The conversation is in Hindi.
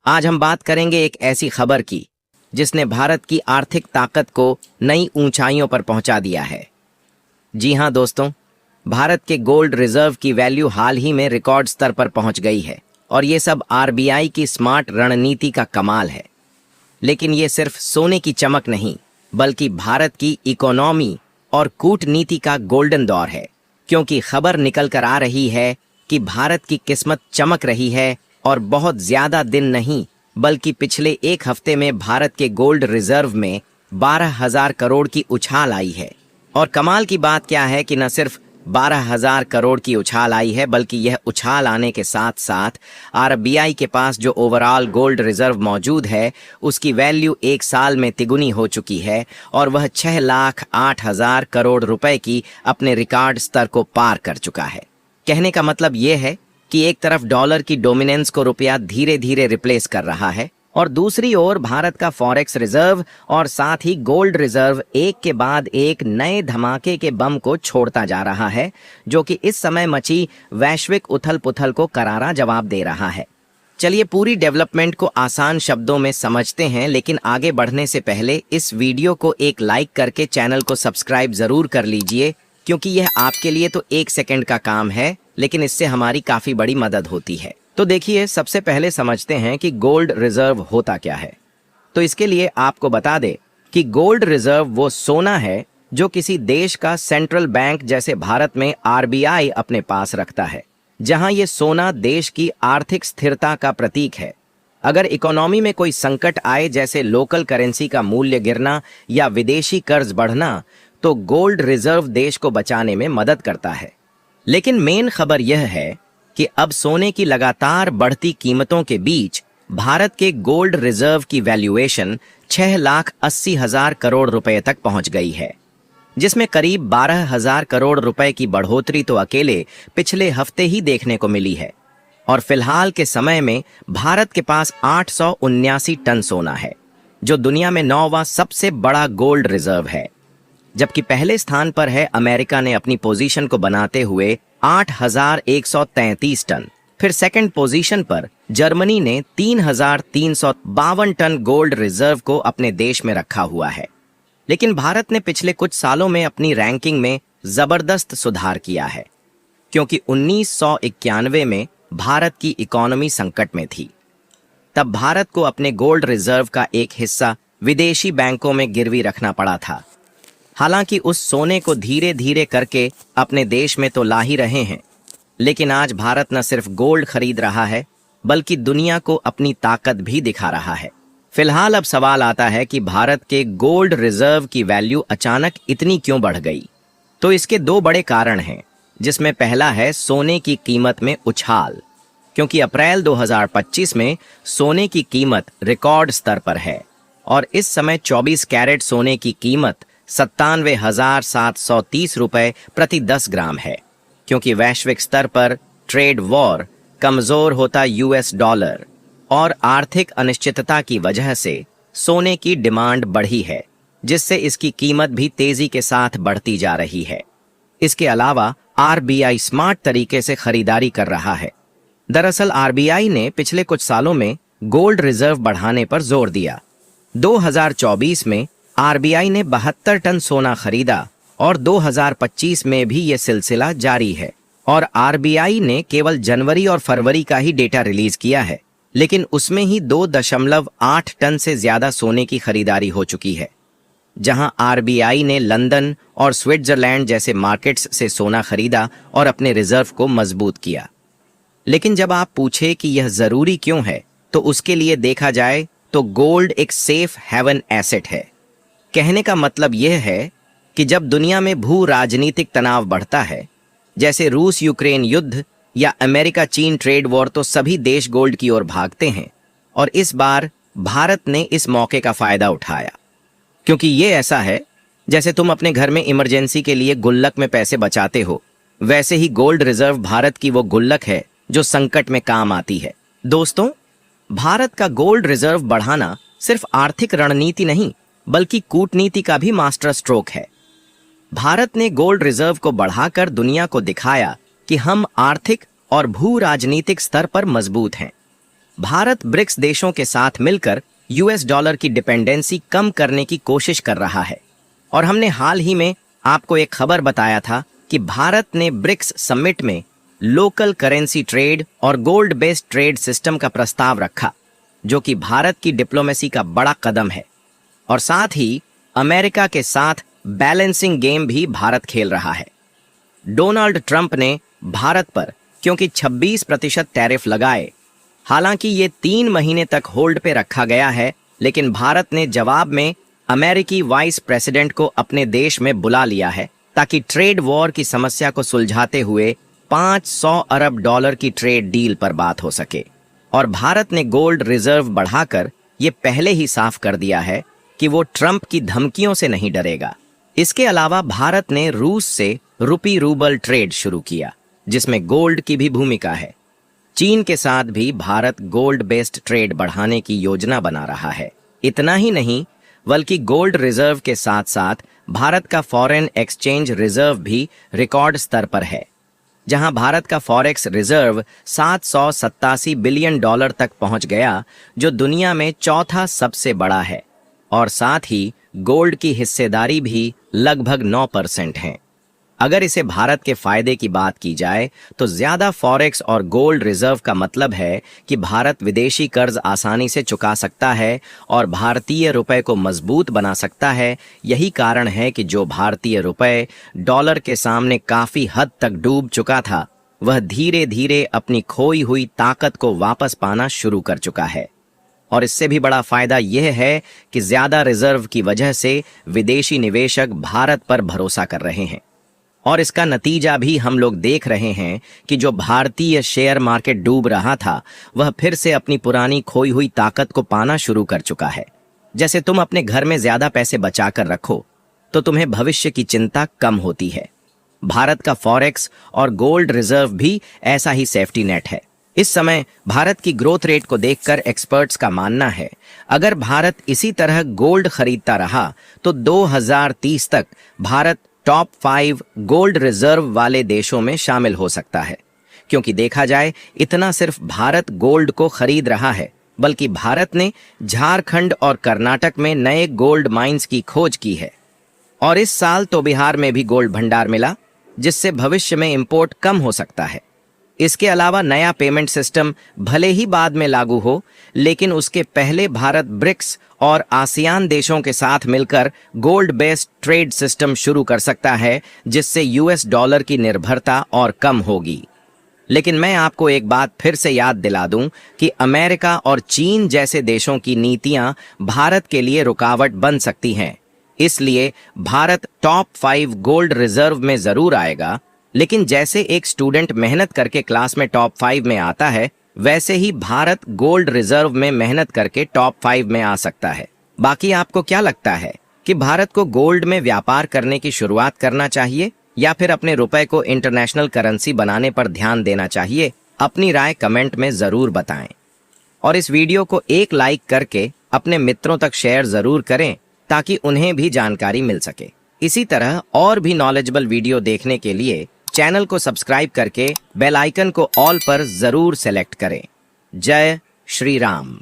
आज हम बात करेंगे एक ऐसी खबर की जिसने भारत की आर्थिक ताकत को नई ऊंचाइयों पर पहुंचा दिया है। जी हां दोस्तों, भारत के गोल्ड रिजर्व की वैल्यू हाल ही में रिकॉर्ड स्तर पर पहुंच गई है और ये सब आरबीआई की स्मार्ट रणनीति का कमाल है। लेकिन ये सिर्फ सोने की चमक नहीं, बल्कि भारत की इकोनॉमी और कूटनीति का गोल्डन दौर है, क्योंकि खबर निकल कर आ रही है कि भारत की किस्मत चमक रही है और बहुत ज्यादा दिन नहीं, बल्कि पिछले एक हफ्ते में भारत के गोल्ड रिजर्व में 12,000 करोड़ की उछाल आई है। और कमाल की बात क्या है कि न सिर्फ 12,000 करोड़ की उछाल आई है, बल्कि यह उछाल आने के साथ साथ आरबीआई के पास जो ओवरऑल गोल्ड रिजर्व मौजूद है उसकी वैल्यू एक साल में तिगुनी हो चुकी है और वह 6,08,000 करोड़ रुपए की अपने रिकॉर्ड स्तर को पार कर चुका है। कहने का मतलब यह है कि एक तरफ डॉलर की डोमिनेंस को रुपया धीरे धीरे रिप्लेस कर रहा है और दूसरी ओर भारत का फॉरेक्स रिजर्व और साथ ही गोल्ड रिजर्व एक के बाद एक नए धमाके के बम को छोड़ता जा रहा है, जो कि इस समय मची वैश्विक उथल पुथल को करारा जवाब दे रहा है। चलिए पूरी डेवलपमेंट को आसान शब्दों में समझते हैं, लेकिन आगे बढ़ने से पहले इस वीडियो को एक लाइक करके चैनल को सब्सक्राइब जरूर कर लीजिए, क्योंकि यह आपके लिए तो 1 सेकंड का काम है, लेकिन इससे हमारी काफी बड़ी मदद होती है। तो देखिए, सबसे पहले समझते हैं कि गोल्ड रिजर्व होता क्या है। तो इसके लिए आपको बता दें कि गोल्ड रिजर्व वो सोना है जो किसी देश का सेंट्रल बैंक जैसे भारत में आरबीआई अपने पास रखता है, जहां ये सोना देश की आर्थिक स्थिरता का प्रतीक है। अगर इकोनॉमी में कोई संकट आए, जैसे लोकल करेंसी का मूल्य गिरना या विदेशी कर्ज बढ़ना, तो गोल्ड रिजर्व देश को बचाने में मदद करता है। लेकिन मेन खबर यह है कि अब सोने की लगातार बढ़ती कीमतों के बीच भारत के गोल्ड रिजर्व की वैल्यूएशन 6,80,000 करोड़ रुपए तक पहुंच गई है, जिसमें करीब 12,000 करोड़ रुपए की बढ़ोतरी तो अकेले पिछले हफ्ते ही देखने को मिली है। और फिलहाल के समय में भारत के पास 879 टन सोना है, जो दुनिया में 9वां सबसे बड़ा गोल्ड रिजर्व है, जबकि पहले स्थान पर है अमेरिका ने अपनी पोजीशन को बनाते हुए 8,133 टन। फिर सेकंड पोजीशन पर जर्मनी ने 3,352 टन गोल्ड रिजर्व को अपने देश में रखा हुआ है। लेकिन भारत ने पिछले कुछ सालों में अपनी रैंकिंग में जबरदस्त सुधार किया है, क्योंकि 1991 में भारत की इकोनॉमी संकट में थी। तब भारत को अपने गोल्ड रिजर्व का एक हिस्सा विदेशी बैंकों में गिरवी रखना पड़ा था। हालांकि उस सोने को धीरे धीरे करके अपने देश में तो ला ही रहे हैं, लेकिन आज भारत न सिर्फ गोल्ड खरीद रहा है, बल्कि दुनिया को अपनी ताकत भी दिखा रहा है। फिलहाल अब सवाल आता है कि भारत के गोल्ड रिजर्व की वैल्यू अचानक इतनी क्यों बढ़ गई। तो इसके 2 बड़े कारण हैं, जिसमें पहला है सोने की कीमत में उछाल, क्योंकि अप्रैल 2025 में सोने की कीमत रिकॉर्ड स्तर पर है और इस समय 24 कैरेट सोने की कीमत 97,730 रुपए प्रति 10 ग्राम है, क्योंकि वैश्विक स्तर पर ट्रेड वॉर, कमजोर होता यूएस डॉलर और आर्थिक अनिश्चितता की वजह से सोने की डिमांड बढ़ी है, जिससे इसकी कीमत भी तेजी के साथ बढ़ती जा रही है। इसके अलावा आरबीआई स्मार्ट तरीके से खरीदारी कर रहा है। दरअसल आरबीआई ने पिछले कुछ सालों में गोल्ड रिजर्व बढ़ाने पर जोर दिया। 2024 में आरबीआई ने 72 टन सोना खरीदा और 2025 में भी ये सिलसिला जारी है। और आरबीआई ने केवल जनवरी और फरवरी का ही डेटा रिलीज किया है, लेकिन उसमें ही 2.8 टन से ज्यादा सोने की खरीदारी हो चुकी है, जहां आरबीआई ने लंदन और स्विट्जरलैंड जैसे मार्केट्स से सोना खरीदा और अपने रिजर्व को मजबूत किया। लेकिन जब आप पूछे कि यह जरूरी क्यों है, तो उसके लिए देखा जाए तो गोल्ड एक सेफ हेवन एसेट है। कहने का मतलब यह है कि जब दुनिया में भू राजनीतिक तनाव बढ़ता है, जैसे रूस यूक्रेन युद्ध या अमेरिका चीन ट्रेड वॉर, तो सभी देश गोल्ड की ओर भागते हैं। और इस बार भारत ने इस मौके का फायदा उठाया, क्योंकि ये ऐसा है जैसे तुम अपने घर में इमरजेंसी के लिए गुल्लक में पैसे बचाते हो, वैसे ही गोल्ड रिजर्व भारत की वो गुल्लक है जो संकट में काम आती है। दोस्तों, भारत का गोल्ड रिजर्व बढ़ाना सिर्फ आर्थिक रणनीति नहीं, बल्कि कूटनीति का भी मास्टर स्ट्रोक है। भारत ने गोल्ड रिजर्व को बढ़ाकर दुनिया को दिखाया कि हम आर्थिक और भू राजनीतिक स्तर पर मजबूत हैं। भारत ब्रिक्स देशों के साथ मिलकर यूएस डॉलर की डिपेंडेंसी कम करने की कोशिश कर रहा है। और हमने हाल ही में आपको एक खबर बताया था कि भारत ने ब्रिक्स समिट में लोकल करेंसी ट्रेड और गोल्ड बेस्ड ट्रेड सिस्टम का प्रस्ताव रखा, जो कि भारत की डिप्लोमेसी का बड़ा कदम है। और साथ ही अमेरिका के साथ बैलेंसिंग गेम भी भारत खेल रहा है। डोनाल्ड ट्रंप ने भारत पर क्योंकि 26% टैरिफ लगाए, हालांकि ये 3 महीने तक होल्ड पे रखा गया है, लेकिन भारत ने जवाब में अमेरिकी वाइस प्रेसिडेंट को अपने देश में बुला लिया है ताकि ट्रेड वॉर की समस्या को सुलझाते हुए 500 अरब डॉलर की ट्रेड डील पर बात हो सके। और भारत ने गोल्ड रिजर्व बढ़ाकर ये पहले ही साफ कर दिया है कि वो ट्रंप की धमकियों से नहीं डरेगा। इसके अलावा भारत ने रूस से रुपी रूबल ट्रेड शुरू किया, जिसमें गोल्ड की भी भूमिका है। चीन के साथ भी भारत गोल्ड बेस्ड ट्रेड बढ़ाने की योजना बना रहा है। इतना ही नहीं, बल्कि गोल्ड रिजर्व के साथ साथ भारत का फॉरेन एक्सचेंज रिजर्व भी रिकॉर्ड स्तर पर है, जहां भारत का फॉरेक्स रिजर्व 787 बिलियन डॉलर तक पहुंच गया, जो दुनिया में चौथा सबसे बड़ा है। और साथ ही गोल्ड की हिस्सेदारी भी लगभग 9% है। अगर इसे भारत के फायदे की बात की जाए तो ज्यादा फॉरेक्स और गोल्ड रिजर्व का मतलब है कि भारत विदेशी कर्ज आसानी से चुका सकता है और भारतीय रुपए को मजबूत बना सकता है। यही कारण है कि जो भारतीय रुपए डॉलर के सामने काफी हद तक डूब चुका था, वह धीरे धीरे अपनी खोई हुई ताकत को वापस पाना शुरू कर चुका है। और इससे भी बड़ा फायदा यह है कि ज्यादा रिजर्व की वजह से विदेशी निवेशक भारत पर भरोसा कर रहे हैं। और इसका नतीजा भी हम लोग देख रहे हैं कि जो भारतीय शेयर मार्केट डूब रहा था, वह फिर से अपनी पुरानी खोई हुई ताकत को पाना शुरू कर चुका है। जैसे तुम अपने घर में ज्यादा पैसे बचा कर रखो तो तुम्हें भविष्य की चिंता कम होती है। भारत का फॉरेक्स और गोल्ड रिजर्व भी ऐसा ही सेफ्टी नेट है। इस समय भारत की ग्रोथ रेट को देखकर एक्सपर्ट्स का मानना है, अगर भारत इसी तरह गोल्ड खरीदता रहा तो 2030 तक भारत टॉप 5 गोल्ड रिजर्व वाले देशों में शामिल हो सकता है। क्योंकि देखा जाए, इतना सिर्फ भारत गोल्ड को खरीद रहा है, बल्कि भारत ने झारखंड और कर्नाटक में नए गोल्ड माइंस की खोज की है। और इस साल तो बिहार में भी गोल्ड भंडार मिला, जिससे भविष्य में इंपोर्ट कम हो सकता है। इसके अलावा नया पेमेंट सिस्टम भले ही बाद में लागू हो, लेकिन उसके पहले भारत ब्रिक्स और आसियान देशों के साथ मिलकर गोल्ड बेस्ड ट्रेड सिस्टम शुरू कर सकता है, जिससे यूएस डॉलर की निर्भरता और कम होगी। लेकिन मैं आपको एक बात फिर से याद दिला दूं कि अमेरिका और चीन जैसे देशों की नीतियां भारत के लिए रुकावट बन सकती हैं। इसलिए भारत टॉप 5 गोल्ड रिजर्व में जरूर आएगा, लेकिन जैसे एक स्टूडेंट मेहनत करके क्लास में टॉप 5 में आता है, वैसे ही भारत गोल्ड रिजर्व में मेहनत करके टॉप 5 में आ सकता है। बाकी आपको क्या लगता है कि भारत को गोल्ड में व्यापार करने की शुरुआत करना चाहिए या फिर अपने रुपए को इंटरनेशनल करेंसी बनाने पर ध्यान देना चाहिए? अपनी राय कमेंट में जरूर बताएं। और इस वीडियो को एक लाइक करके अपने मित्रों तक शेयर जरूर करें, ताकि उन्हें भी जानकारी मिल सके। इसी तरह और भी नॉलेजेबल वीडियो देखने के लिए चैनल को सब्सक्राइब करके बेल आइकन को ऑल पर जरूर सेलेक्ट करें। जय श्री राम।